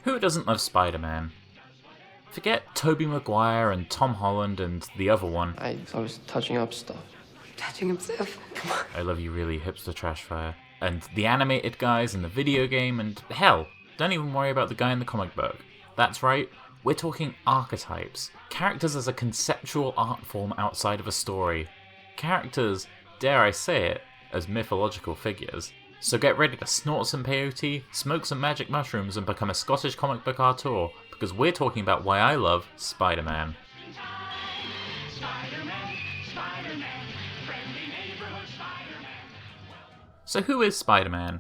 Who doesn't love Spider-Man? Forget Tobey Maguire and Tom Holland and the other one. I was touching up stuff. Touching himself? Come on. I love you really, hipster trash fire. And the animated guys in the video game, and hell, don't even worry about the guy in the comic book. That's right, we're talking archetypes. Characters as a conceptual art form outside of a story. Characters, dare I say it, as mythological figures. So get ready to snort some peyote, smoke some magic mushrooms, and become a Scottish comic book auteur, because we're talking about why I love Spider-Man. So who is Spider-Man?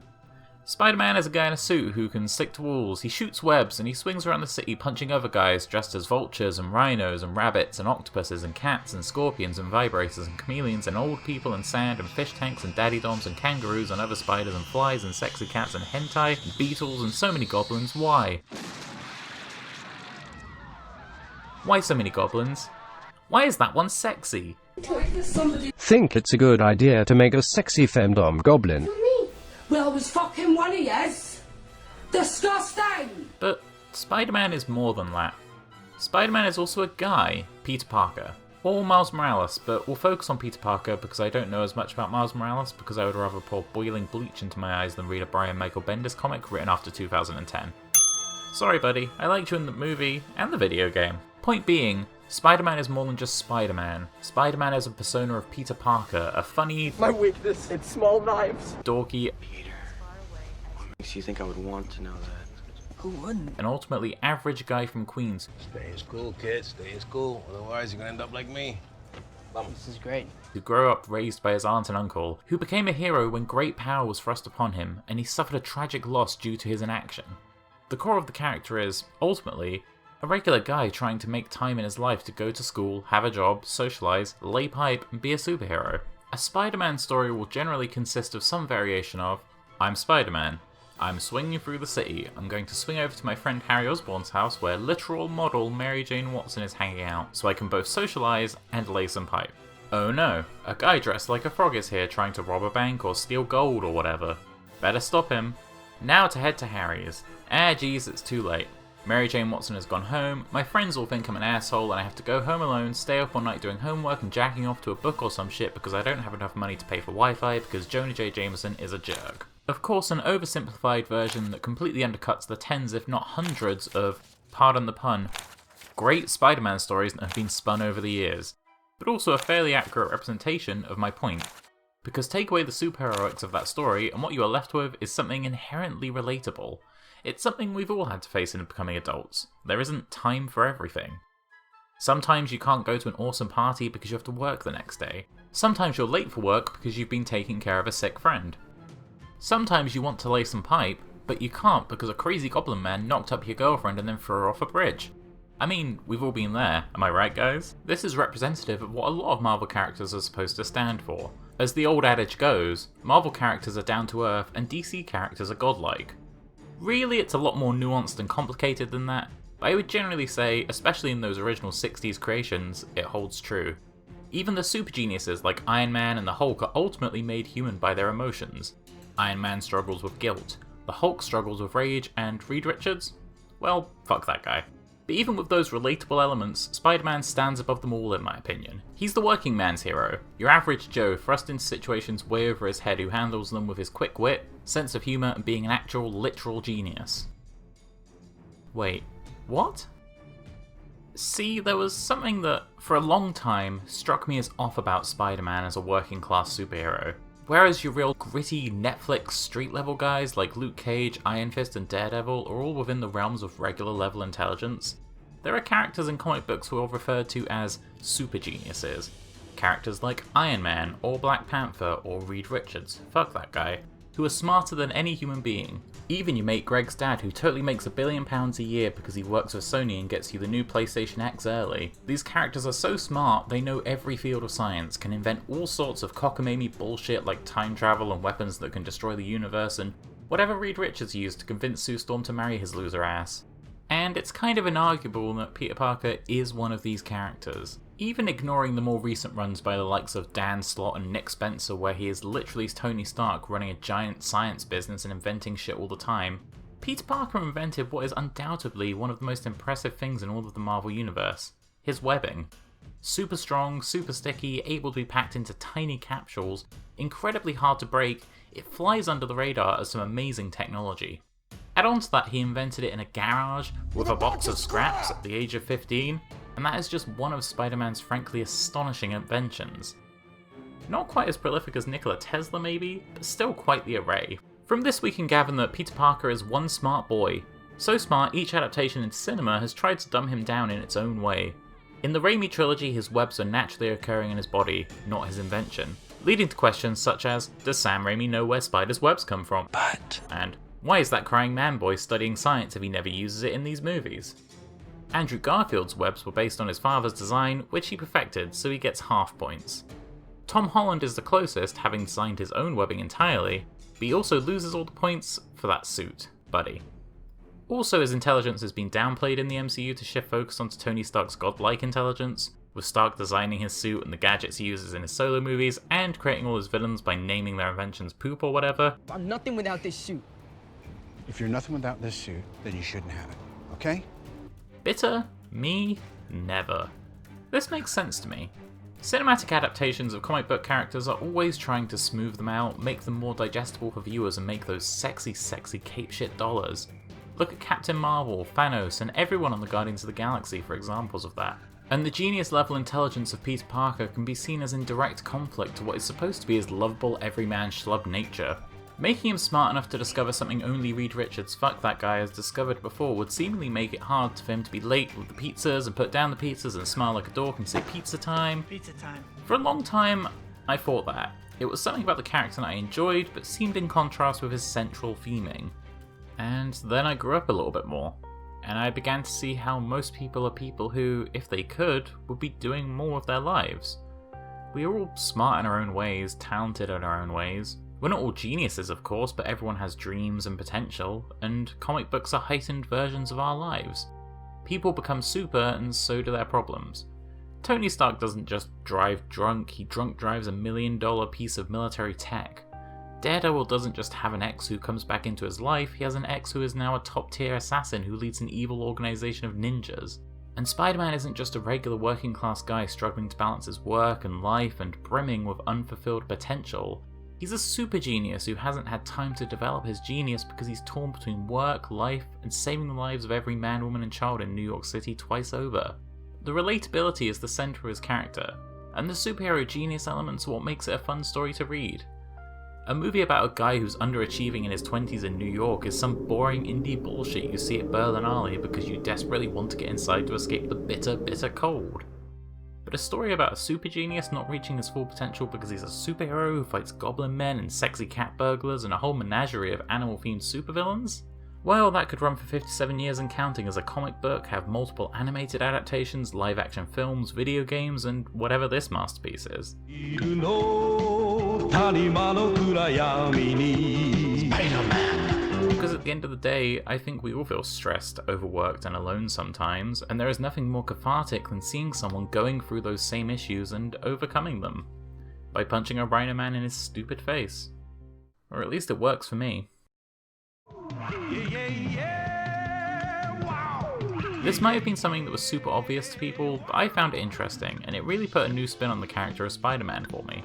Spider-Man is a guy in a suit who can stick to walls, he shoots webs, and he swings around the city punching other guys dressed as vultures and rhinos and rabbits and octopuses and cats and scorpions and vibrators and chameleons and old people and sand and fish tanks and daddy-doms and kangaroos and other spiders and flies and sexy cats and hentai and beetles and so many goblins. Why? Why so many goblins? Why is that one sexy? Think it's a good idea to make a sexy femdom goblin. Well, I was fucking one of yous. Disgusting! But Spider-Man is more than that. Spider-Man is also a guy, Peter Parker. Or Miles Morales, but we'll focus on Peter Parker because I don't know as much about Miles Morales because I would rather pour boiling bleach into my eyes than read a Brian Michael Bendis comic written after 2010. Sorry buddy, I liked you in the movie and the video game. Point being, Spider-Man is more than just Spider-Man. Spider-Man is a persona of Peter Parker, a funny... My weakness, it's small knives. Dorky... Peter, what makes you think I would want to know that? Who wouldn't? and ultimately average guy from Queens Stay in school, kids. Stay in school. Otherwise, you're gonna end up like me. This is great. who grew up raised by his aunt and uncle, who became a hero when great power was thrust upon him, and he suffered a tragic loss due to his inaction. The core of the character is, ultimately, a regular guy trying to make time in his life to go to school, have a job, socialise, lay pipe, and be a superhero. A Spider-Man story will generally consist of some variation of, I'm Spider-Man. I'm swinging through the city. I'm going to swing over to my friend Harry Osborn's house where literal model Mary Jane Watson is hanging out, so I can both socialise and lay some pipe. Oh no, a guy dressed like a frog is here trying to rob a bank or steal gold or whatever. Better stop him. Now to head to Harry's. Ah geez, it's too late. Mary Jane Watson has gone home, my friends all think I'm an asshole and I have to go home alone, stay up all night doing homework and jacking off to a book or some shit because I don't have enough money to pay for Wi-Fi because Jonah J. Jameson is a jerk. Of course, an oversimplified version that completely undercuts the tens if not hundreds of, pardon the pun, great Spider-Man stories that have been spun over the years, but also a fairly accurate representation of my point. Because take away the superheroics of that story and what you are left with is something inherently relatable. It's something we've all had to face in becoming adults. There isn't time for everything. Sometimes you can't go to an awesome party because you have to work the next day. Sometimes you're late for work because you've been taking care of a sick friend. Sometimes you want to lay some pipe, but you can't because a crazy goblin man knocked up your girlfriend and then threw her off a bridge. I mean, we've all been there, am I right guys? This is representative of what a lot of Marvel characters are supposed to stand for. As the old adage goes, Marvel characters are down to earth and DC characters are godlike. Really, it's a lot more nuanced and complicated than that, but I would generally say, especially in those original 60s creations, it holds true. Even the super geniuses like Iron Man and the Hulk are ultimately made human by their emotions. Iron Man struggles with guilt, the Hulk struggles with rage, and Reed Richards? Well, fuck that guy. But even with those relatable elements, Spider-Man stands above them all in my opinion. He's the working man's hero, your average Joe thrust into situations way over his head who handles them with his quick wit, sense of humour, and being an actual literal genius. Wait, what? See, there was something that, for a long time, struck me as off about Spider-Man as a working class superhero. Whereas your real gritty Netflix street level guys like Luke Cage, Iron Fist and Daredevil are all within the realms of regular level intelligence, there are characters in comic books who are referred to as super geniuses. Characters like Iron Man or Black Panther or Reed Richards, fuck that guy, who are smarter than any human being. Even your mate Greg's dad who totally makes £1 billion a year because he works for Sony and gets you the new PlayStation X early. These characters are so smart they know every field of science, can invent all sorts of cockamamie bullshit like time travel and weapons that can destroy the universe and whatever Reed Richards used to convince Sue Storm to marry his loser ass. And it's kind of inarguable that Peter Parker is one of these characters. Even ignoring the more recent runs by the likes of Dan Slott and Nick Spencer where he is literally Tony Stark running a giant science business and inventing shit all the time, Peter Parker invented what is undoubtedly one of the most impressive things in all of the Marvel Universe, his webbing. Super strong, super sticky, able to be packed into tiny capsules, incredibly hard to break, it flies under the radar as some amazing technology. Add on to that he invented it in a garage with a box of scraps at the age of 15, and that is just one of Spider-Man's frankly astonishing inventions. Not quite as prolific as Nikola Tesla maybe, but still quite the array. From this we can gather that Peter Parker is one smart boy. So smart, each adaptation in cinema has tried to dumb him down in its own way. In the Raimi trilogy, his webs are naturally occurring in his body, not his invention, leading to questions such as, does Sam Raimi know where spiders' webs come from? And why is that crying man boy studying science if he never uses it in these movies? Andrew Garfield's webs were based on his father's design, which he perfected, so he gets half points. Tom Holland is the closest, having designed his own webbing entirely, but he also loses all the points for that suit, buddy. Also, his intelligence has been downplayed in the MCU to shift focus onto Tony Stark's godlike intelligence, with Stark designing his suit and the gadgets he uses in his solo movies, and creating all his villains by naming their inventions poop or whatever. I'm nothing without this suit. If you're nothing without this suit, then you shouldn't have it, okay? Bitter? Me? Never. This makes sense to me. Cinematic adaptations of comic book characters are always trying to smooth them out, make them more digestible for viewers, and make those sexy cape shit dollars. Look at Captain Marvel, Thanos, and everyone on the Guardians of the Galaxy for examples of that. And the genius level intelligence of Peter Parker can be seen as in direct conflict to what is supposed to be his lovable everyman schlub nature. Making him smart enough to discover something only Reed Richards' fuck that guy has discovered before would seemingly make it hard for him to be late with the pizzas and put down the pizzas and smile like a dork and say pizza time. Pizza time. For a long time, I thought that. It was something about the character that I enjoyed, but seemed in contrast with his central theming. And then I grew up a little bit more, and I began to see how most people are people who, if they could, would be doing more with their lives. We are all smart in our own ways, talented in our own ways. We're not all geniuses, of course, but everyone has dreams and potential, and comic books are heightened versions of our lives. People become super, and so do their problems. Tony Stark doesn't just drive drunk, he drunk drives $1 million piece of military tech. Daredevil doesn't just have an ex who comes back into his life, he has an ex who is now a top-tier assassin who leads an evil organization of ninjas. And Spider-Man isn't just a regular working-class guy struggling to balance his work and life and brimming with unfulfilled potential. He's a super genius who hasn't had time to develop his genius because he's torn between work, life, and saving the lives of every man, woman, and child in New York City twice over. The relatability is the centre of his character, and the superhero genius elements are what makes it a fun story to read. A movie about a guy who's underachieving in his 20s in New York is some boring indie bullshit you see at Berlinale because you desperately want to get inside to escape the bitter, bitter cold. But a story about a super genius not reaching his full potential because he's a superhero who fights goblin men and sexy cat burglars and a whole menagerie of animal-themed supervillains? Well, that could run for 57 years and counting as a comic book, have multiple animated adaptations, live-action films, video games, and whatever this masterpiece is. Spider-Man! Because at the end of the day, I think we all feel stressed, overworked, and alone sometimes, and there is nothing more cathartic than seeing someone going through those same issues and overcoming them. By punching a Rhino Man in his stupid face. Or at least it works for me. This might have been something that was super obvious to people, but I found it interesting, and it really put a new spin on the character of Spider-Man for me.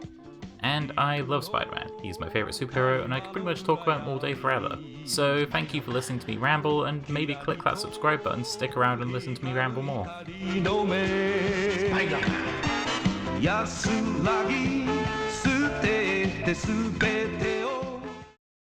And I love Spider-Man. He's my favourite superhero, and I could pretty much talk about him all day forever. So thank you for listening to me ramble, and maybe click that subscribe button to stick around and listen to me ramble more. Spider-Man.